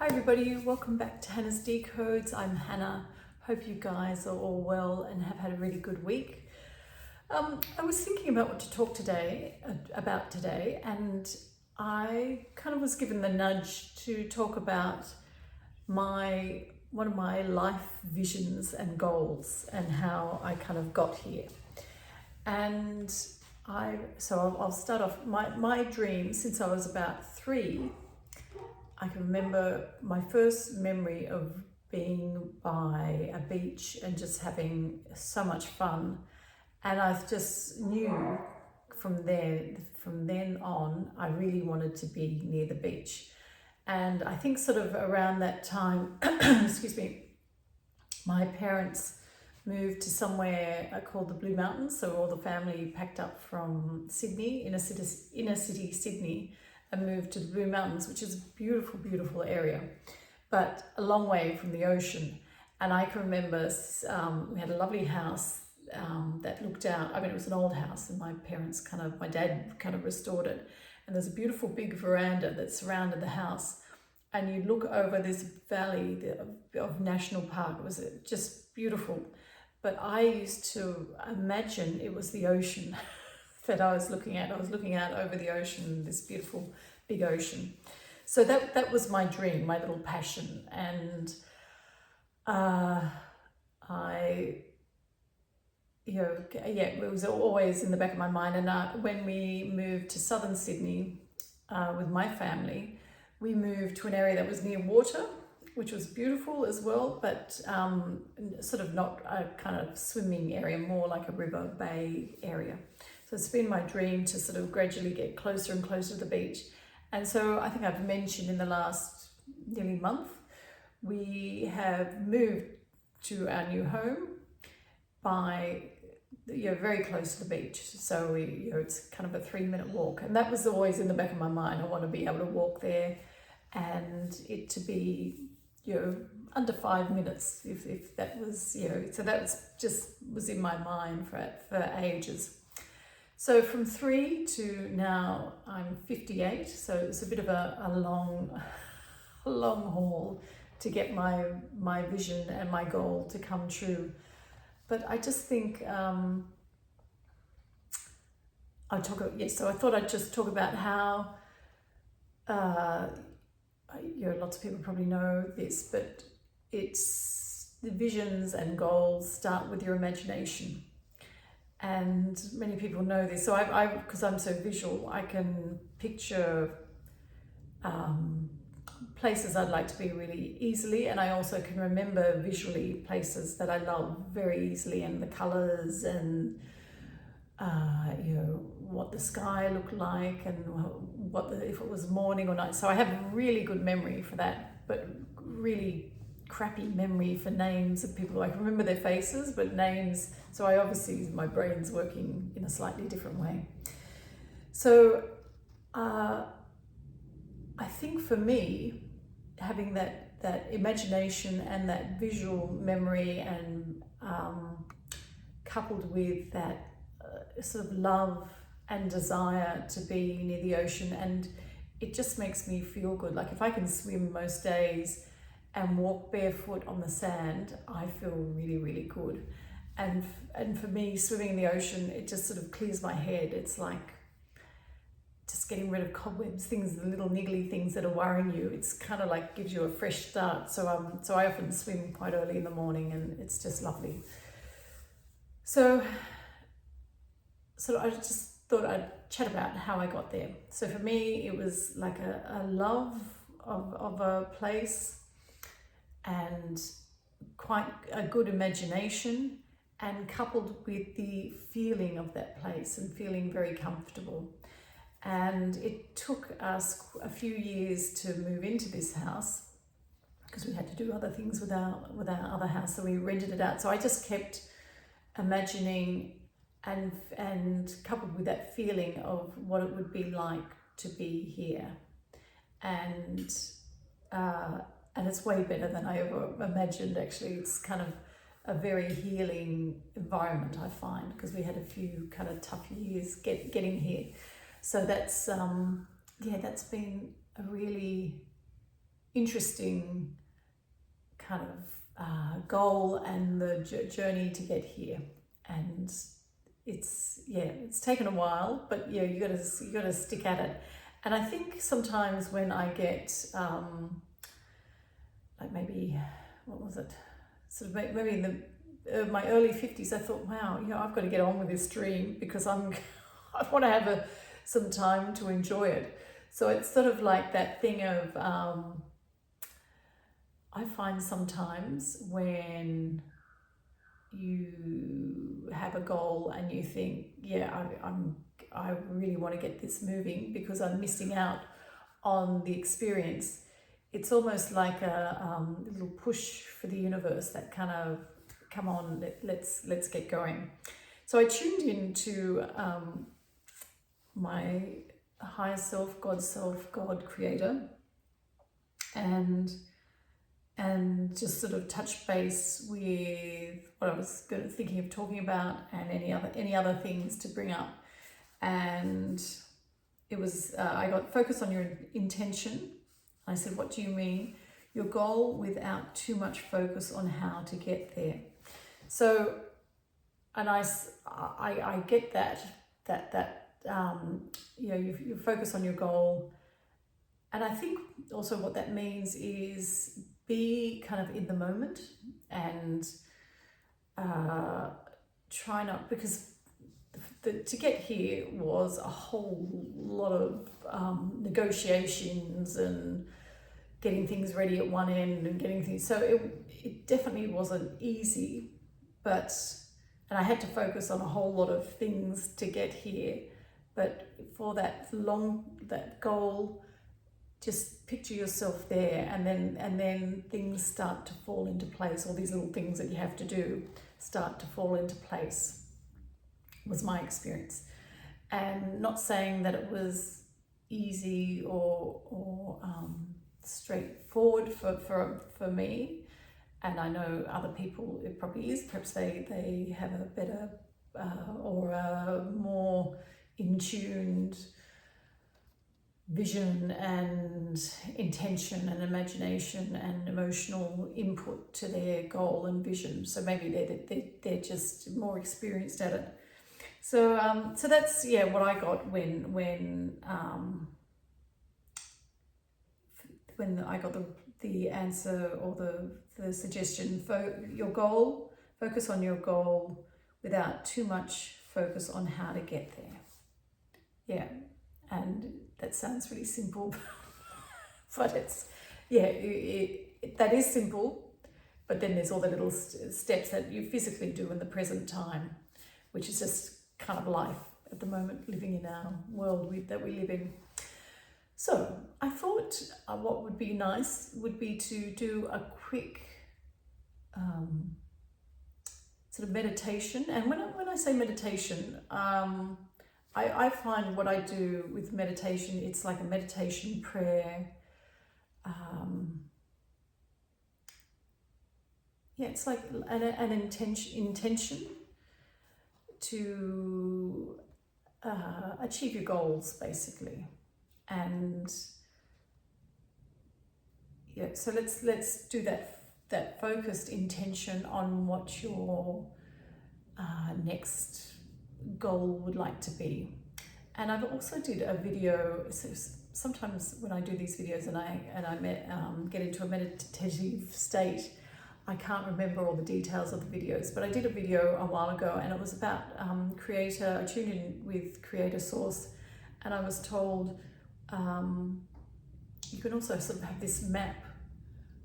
Hi everybody, welcome back to Hannah's Decodes. I'm Hannah. Hope you guys are all well and have had a really good week. I was thinking about what to talk about today, and I kind of was given the nudge to talk about one of my life visions and goals and how I kind of got here. And I'll start off my dream since I was about 3. I can remember my first memory of being by a beach and just having so much fun. And I just knew from then on, I really wanted to be near the beach. And I think sort of around that time, excuse me, my parents moved to somewhere called the Blue Mountains. So all the family packed up from Sydney, inner city Sydney, and moved to the Blue Mountains, which is a beautiful, beautiful area, but a long way from the ocean. And I can remember we had a lovely house that looked out. I mean, it was an old house, and my dad kind of restored it. And there's a beautiful big veranda that surrounded the house. And you look over this valley of National Park. It was just beautiful. But I used to imagine it was the ocean that I was looking at. I was looking out over the ocean, this beautiful big ocean. So that was my dream, my little passion. And it was always in the back of my mind. And when we moved to southern Sydney with my family, we moved to an area that was near water, which was beautiful as well, but sort of not a kind of swimming area, more like a river bay area. So it's been my dream to sort of gradually get closer and closer to the beach. And so I think I've mentioned in the last nearly month, we have moved to our new home by, very close to the beach. So it's kind of a 3-minute walk. And that was always in the back of my mind. I want to be able to walk there and it to be, under 5 minutes, if that was, so that was in my mind for ages. So from 3 to now I'm 58, so it's a bit of a long haul to get my vision and my goal to come true. But I just think so I thought I'd just talk about how lots of people probably know this, but it's the visions and goals start with your imagination. And many people know this. So because I'm so visual, I can picture places I'd like to be really easily. And I also can remember visually places that I love very easily, and the colors and, what the sky looked like and if it was morning or night. So I have really good memory for that, but really crappy memory for names of people. I can remember their faces, but names, so my brain's working in a slightly different way. So I think for me, having that imagination and that visual memory and coupled with that sort of love and desire to be near the ocean, and it just makes me feel good. Like if I can swim most days and walk barefoot on the sand, I feel really, really good. And for me, swimming in the ocean, it just sort of clears my head. It's like just getting rid of cobwebs, the little niggly things that are worrying you. It's kind of like gives you a fresh start. So I often swim quite early in the morning, and it's just lovely. So I just thought I'd chat about how I got there. So for me, it was like a love of a place, and quite a good imagination, and coupled with the feeling of that place and feeling very comfortable. And it took us a few years to move into this house because we had to do other things with our other house, so we rented it out. So I just kept imagining and coupled with that feeling of what it would be like to be here. And it's way better than I ever imagined, actually. It's kind of a very healing environment, I find, because we had a few kind of tough years getting here. So that's been a really interesting kind of goal and the journey to get here. And it's taken a while, but yeah, you gotta stick at it. And I think sometimes when I get like maybe, what was it, sort of maybe in my early 50s, I thought, wow, I've got to get on with this dream because I want to have some time to enjoy it. So it's sort of like that thing of I find sometimes when you have a goal and you think, I really want to get this moving because I'm missing out on the experience. It's almost like a little push for the universe that kind of, come on, let's get going. So I tuned into my higher self, God creator, and just sort of touch base with what I was thinking of talking about and any other things to bring up. And it was I got focus on your intention. I said, what do you mean? Your goal without too much focus on how to get there. So, and I get that you focus on your goal. And I think also what that means is be kind of in the moment and try not, because to get here was a whole lot of negotiations and getting things ready at one end and getting things, so it definitely wasn't easy, and I had to focus on a whole lot of things to get here. But for that goal, just picture yourself there, and then things start to fall into place. All these little things that you have to do start to fall into place, was my experience. And not saying that it was easy or straightforward for me, and I know other people it probably is. Perhaps they have a better or a more in-tuned vision and intention and imagination and emotional input to their goal and vision. So maybe they're just more experienced at it. So that's what I got when I got the answer or the suggestion. Your goal, focus on your goal without too much focus on how to get there. Yeah, and that sounds really simple, but that is simple. But then there's all the little steps that you physically do in the present time, which is just kind of life at the moment, living in our world that we live in. So I thought what would be nice would be to do a quick sort of meditation. And when I say meditation, I find what I do with meditation, it's like a meditation prayer. It's like an intention to achieve your goals, basically. And so let's do that focused intention on what your next goal would like to be. And I've also did a video. So sometimes when I do these videos and I get into a meditative state, I can't remember all the details of the videos, but I did a video a while ago, and it was about I tuned in with Creator Source, and I was told you can also sort of have this map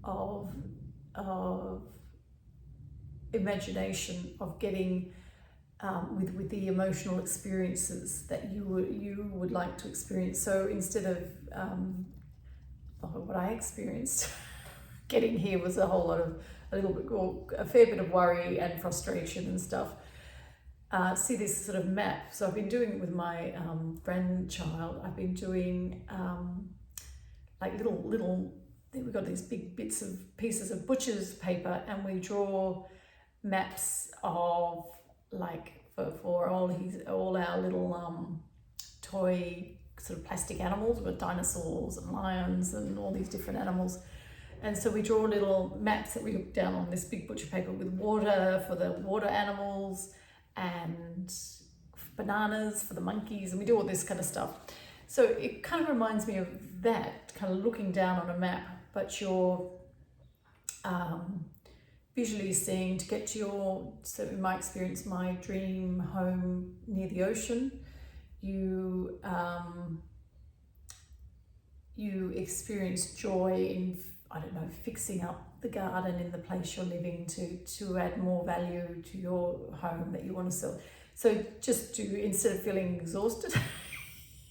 of imagination of getting with the emotional experiences that you would like to experience. So instead of what I experienced getting here was a fair bit of worry and frustration and stuff. See this sort of map. So I've been doing it with my grandchild. I've been doing like little. We've got these big pieces of butcher's paper, and we draw maps of like for all our little toy sort of plastic animals with dinosaurs and lions and all these different animals. And so we draw little maps that we look down on this big butcher paper with water for the water animals and bananas for the monkeys, and we do all this kind of stuff. So it kind of reminds me of that, kind of looking down on a map, but you're visually seeing to get to your, so in my experience, my dream home near the ocean. You experience joy in, I don't know, fixing up the garden in the place you're living to add more value to your home that you want to sell. So just to, instead of feeling exhausted,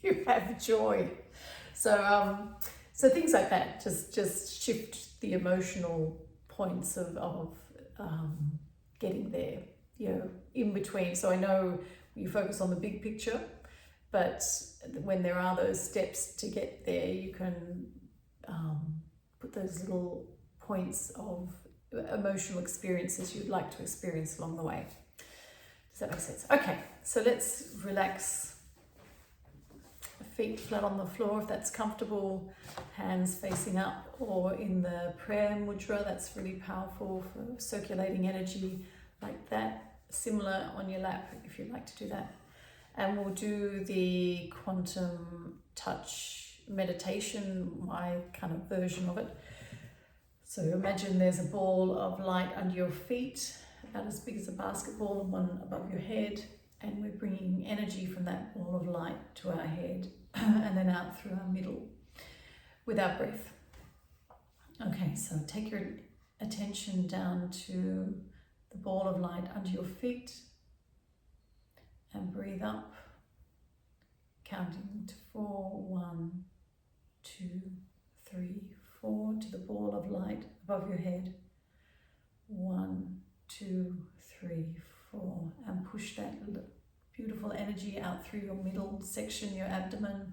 you have joy. So things like that just shift the emotional points of getting there, in between. So I know you focus on the big picture, but when there are those steps to get there, you can put those little points of emotional experiences you'd like to experience along the way. Does that make sense? Okay, so let's relax. Feet flat on the floor if that's comfortable, hands facing up, or in the prayer mudra. That's really powerful for circulating energy like that. Similar on your lap if you'd like to do that. And we'll do the quantum touch meditation, my kind of version of it. So imagine there's a ball of light under your feet, about as big as a basketball, and one above your head. And we're bringing energy from that ball of light to our head and then out through our middle with our breath. Okay, so take your attention down to the ball of light under your feet and breathe up, counting to 4, 1, 2, 3, 4, to the ball of light above your head. 1, 2, 3, 4, and push that beautiful energy out through your middle section, your abdomen,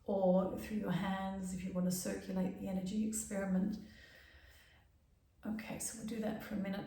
or through your hands if you want to circulate the energy. Experiment. Okay, so we'll do that for a minute.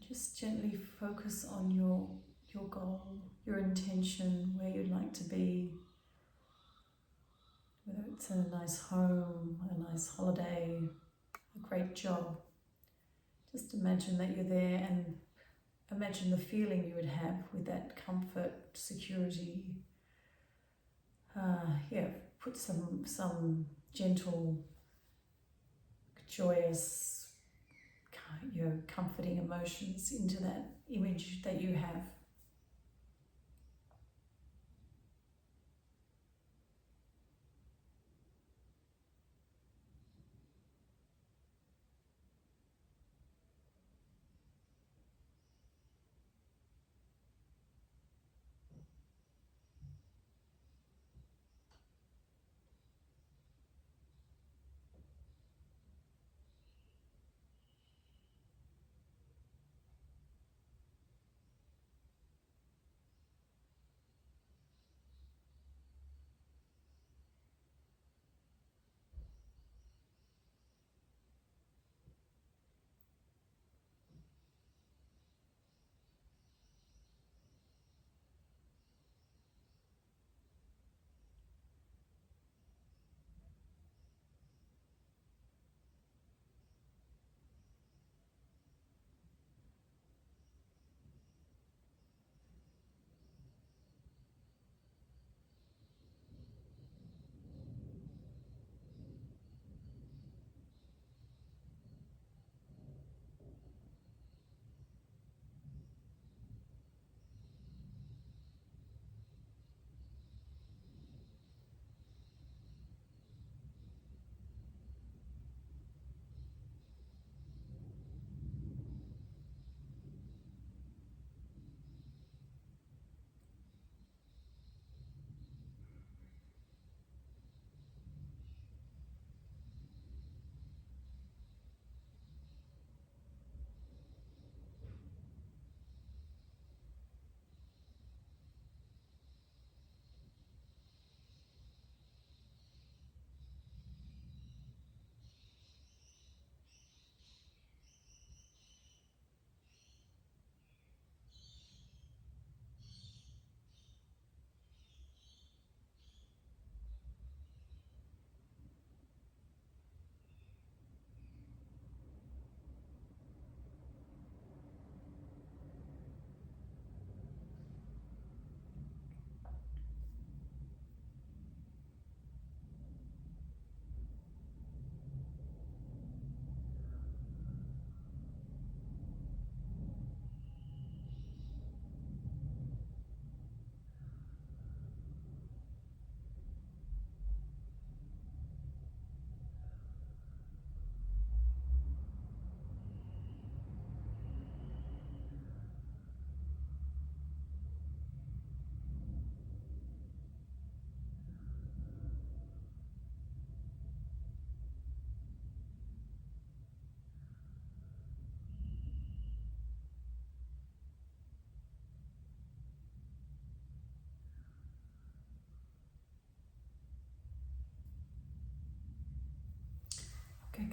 Just gently focus on your goal, your intention, where you'd like to be, whether it's a nice home, a nice holiday, a great job. Just imagine that you're there and imagine the feeling you would have with that comfort, security. Put some gentle, joyous, comforting emotions into that image that you have.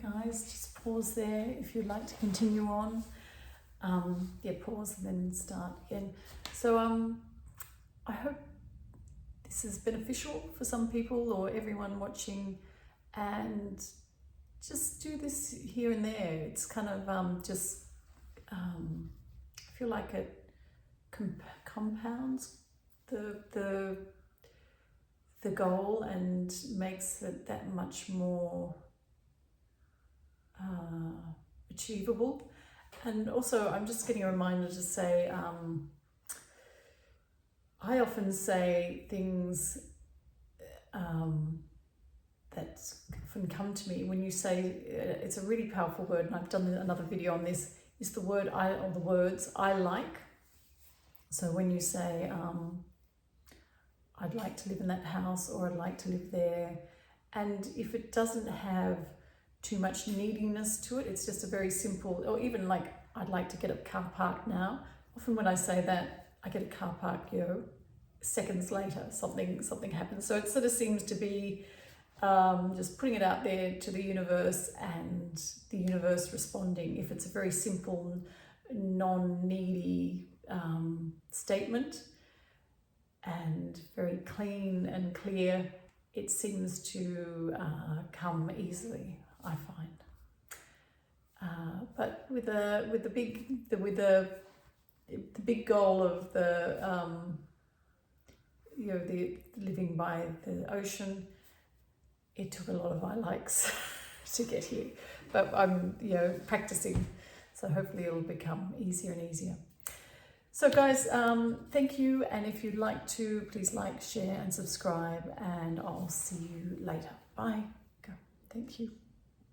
guys, just pause there if you'd like to continue on. Yeah, pause and then start again. So I hope this is beneficial for some people or everyone watching, and just do this here and there. It's kind of I feel like it compounds the goal and makes it that much more achievable. And also, I'm just getting a reminder to say, I often say things that often come to me when you say, it's a really powerful word, and I've done another video on this, is the word or the words I like. So when you say, I'd like to live in that house, or I'd like to live there, and if it doesn't have too much neediness to it, it's just a very simple, or even like, I'd like to get a car park now. Often when I say that, I get a car park, seconds later, something happens. So it sort of seems to be just putting it out there to the universe, and the universe responding. If it's a very simple, non-needy statement and very clean and clear, it seems to come easily, I find. But with the big goal of the living by the ocean, it took a lot of I likes to get here. But I'm practicing, so hopefully it'll become easier and easier. So guys, thank you, and if you'd like to, please like, share and subscribe, and I'll see you later. Bye. Go. Thank you.